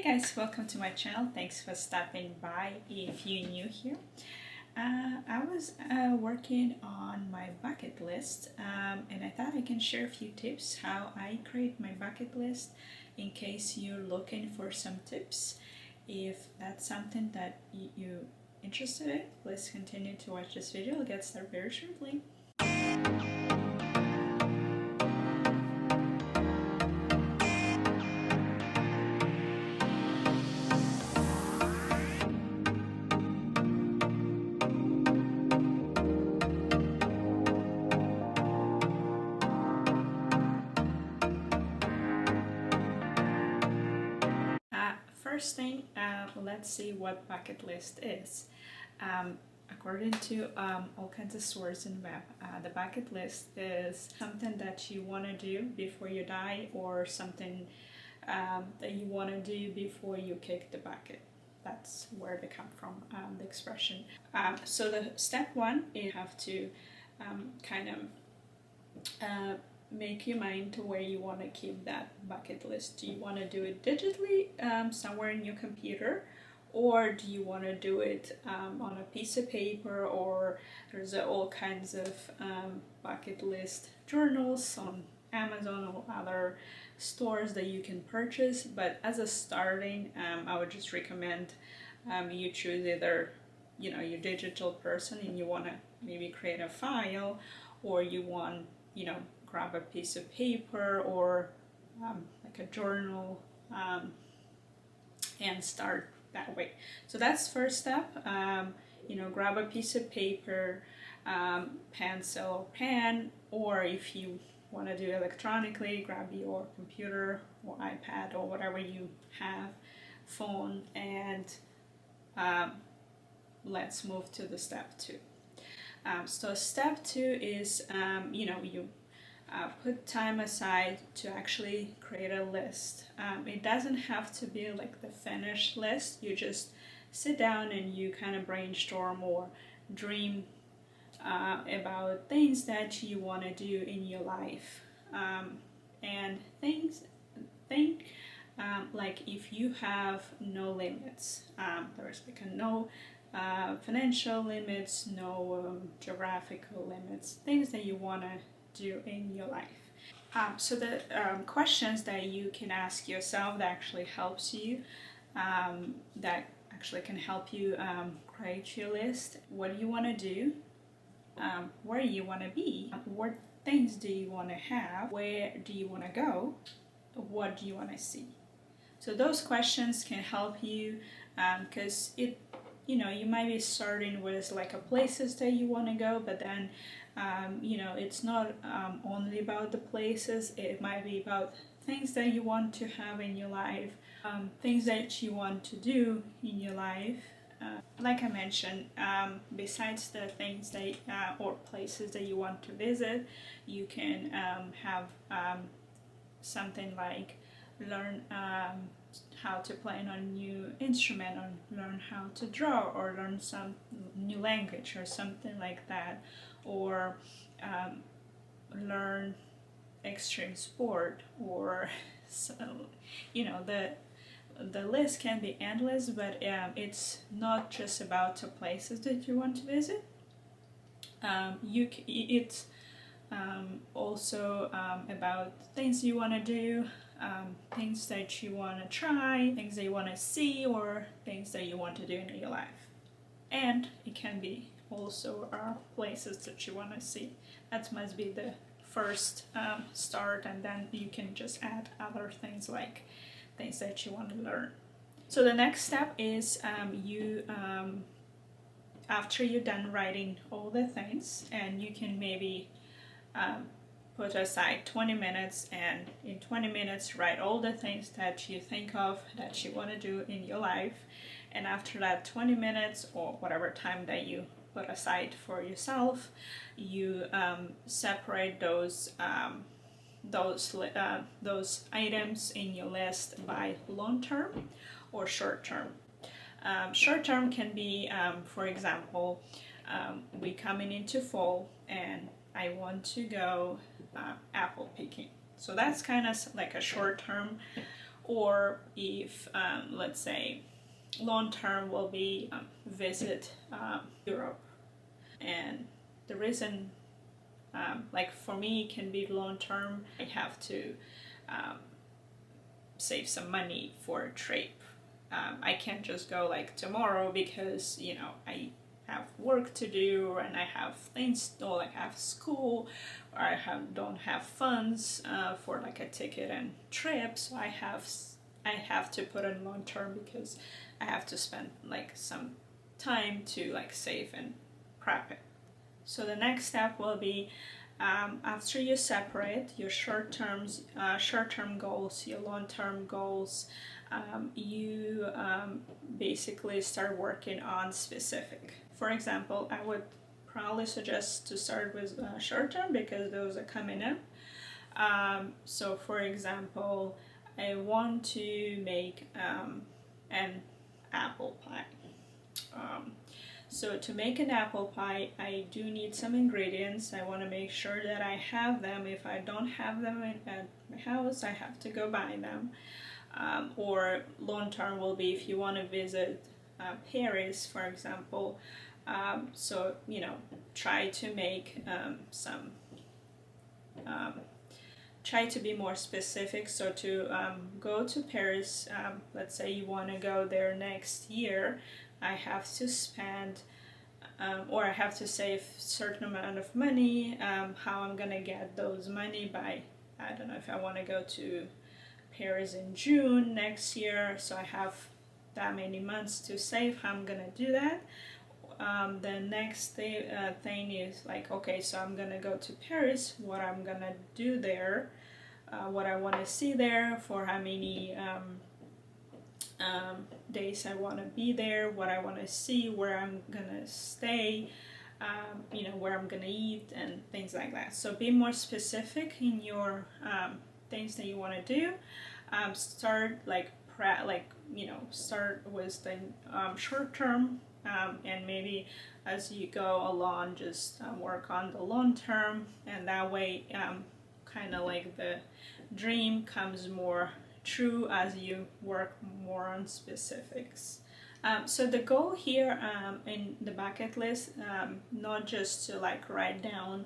Hey guys, welcome to my channel. Thanks for stopping by if you're new here. I was working on my bucket list and I thought I can share a few tips how I create my bucket list in case you're looking for some tips. If that's something that you're interested in, please continue to watch this video. I'll get started very shortly. First thing, let's see what bucket list is. According to all kinds of sources in the web, the bucket list is something that you want to do before you die, or something that you want to do before you kick the bucket. That's where they come from, the expression. So the step one, you have to kind of make your mind to where you want to keep that bucket list. Do you want to do it digitally somewhere in your computer, or do you want to do it on a piece of paper, or there's all kinds of bucket list journals on Amazon or other stores that you can purchase. But as a starting, I would just recommend you choose either your digital person and you want to maybe create a file, or you want grab a piece of paper or like a journal and start that way. So that's first step. Grab a piece of paper, pencil, pen, or if you want to do it electronically, grab your computer or iPad or whatever you have, phone, and let's move to the step two. So step two is you put time aside to actually create a list. It doesn't have to be like the finished list. You just sit down and you kind of brainstorm or dream about things that you want to do in your life, and think like if you have no limits, there's like no financial limits, no geographical limits, things that you want to do in your life. So the questions that you can ask yourself that actually helps you, that actually can help you create your list. What do you want to do? Where you want to be? What things do you want to have? Where do you want to go? What do you want to see? So those questions can help you, because you might be starting with like a places that you want to go, but then it's not only about the places. It might be about things that you want to have in your life, things that you want to do in your life. Like I mentioned, besides the things that or places that you want to visit, you can have something like learn how to play on a new instrument, or learn how to draw, or learn some new language or something like that, or learn extreme sport, or the list can be endless. But it's not just about the places that you want to visit. It's also about things you want to do, things that you want to try, things that you want to see, or things that you want to do in your life. And it can be also places that you want to see. That must be the first start, and then you can just add other things like things that you want to learn. So the next step is after you're done writing all the things, and you can maybe put aside 20 minutes, and in 20 minutes write all the things that you think of that you want to do in your life. And after that 20 minutes, or whatever time that you put aside for yourself, you separate those items in your list by long term or short term. Short term can be, for example, we coming into fall and I want to go apple picking. So that's kind of like a short term. or if let's say long term will be visit Europe. And the reason like for me it can be long term, I have to save some money for a trip. I can't just go like tomorrow because you know I have work to do and I have things, or like I have school, or I don't have funds for like a ticket and trip, so I have to put in long term because I have to spend like some time to like save and prep it. So the next step will be after you separate your short-term goals, your long-term goals, you basically start working on specific. For example, I would probably suggest to start with short-term because those are coming up. So for example, I want to make an apple pie. So to make an apple pie, I do need some ingredients. I want to make sure that I have them. If I don't have them at my house, I have to go buy them. Or long term will be if you want to visit Paris, for example. So, you know, try to make try to be more specific. So to go to Paris, let's say you want to go there next year, I have to spend or I have to save a certain amount of money. How I'm gonna get those money by, I don't know, if I want to go to Paris in June next year, so I have that many months to save. How I'm gonna do that? The next thing is like, okay, so I'm gonna go to Paris, what I'm gonna do there, what I want to see there, for how many days I want to be there, what I want to see, where I'm gonna stay, you know, where I'm gonna eat and things like that. So be more specific in your things that you want to do. Start like you know, start with the short term, and maybe as you go along just work on the long term, and that way kind of like the dream comes more true as you work more on specifics. So the goal here in the bucket list, not just to like write down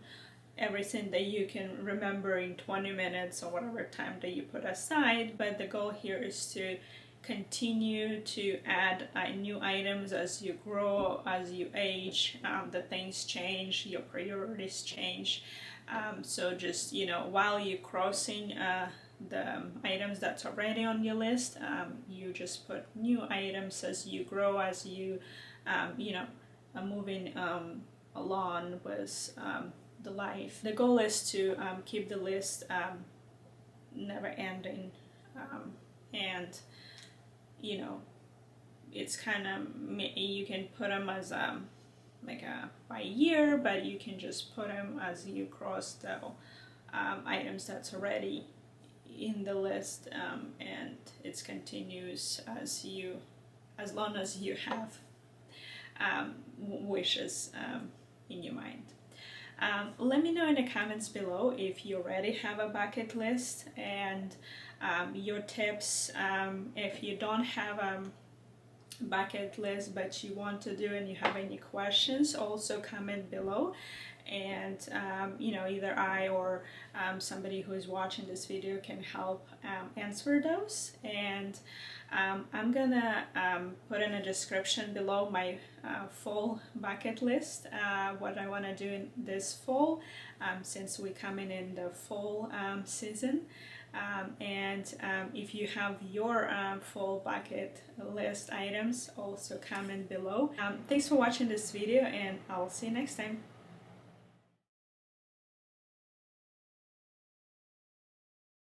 everything that you can remember in 20 minutes or whatever time that you put aside, but the goal here is to continue to add new items as you grow, as you age, the things change, your priorities change. So just, you know, while you're crossing the items that's already on your list, you just put new items as you grow, as you, you know, moving along with the life. The goal is to keep the list never ending, and you know, it's kind of, you can put them as like a by year, but you can just put them as you cross the items that's already in the list, and it continues as long as you have wishes in your mind. Let me know in the comments below if you already have a bucket list, and your tips. If you don't have a bucket list but you want to do and you have any questions, also comment below, and you know, either I or somebody who is watching this video can help answer those. And I'm gonna put in a description below my full bucket list, what I want to do in this fall, since we're coming in the fall season. And if you have your full bucket list items, also comment below. Thanks for watching this video, and I'll see you next time.